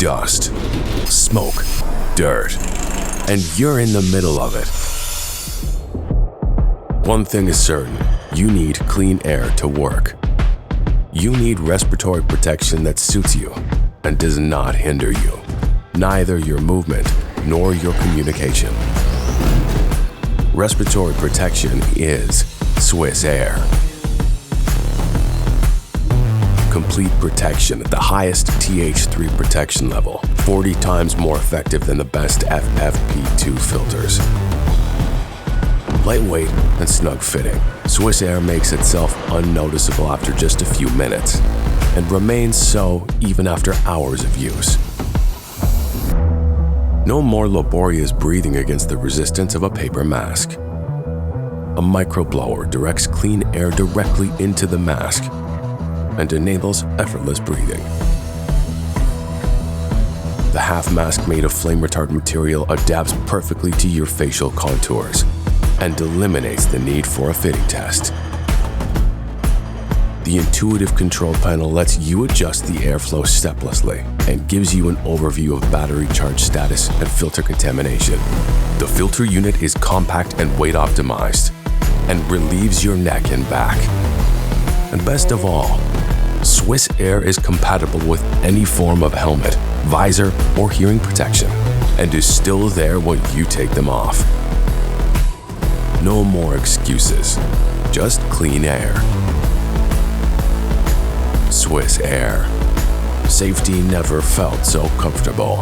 dust, smoke, dirt, and you're in the middle of it. One thing is certain, you need clean air to work. You need respiratory protection that suits you and does not hinder you, neither your movement nor your communication. Respiratory protection is Swiss Air. Complete protection at the highest TH3 protection level, 40 times more effective than the best FFP2 filters. Lightweight and snug fitting, Swiss Air makes itself unnoticeable after just a few minutes and remains so even after hours of use. No more laborious breathing against the resistance of a paper mask. A microblower directs clean air directly into the mask and enables effortless breathing. The half mask made of flame-retardant material adapts perfectly to your facial contours and eliminates the need for a fitting test. The intuitive control panel lets you adjust the airflow steplessly and gives you an overview of battery charge status and filter contamination. The filter unit is compact and weight optimized and relieves your neck and back. And best of all, Swiss Air is compatible with any form of helmet, visor, or hearing protection and is still there when you take them off. No more excuses, just clean air. Swiss Air. Safety never felt so comfortable.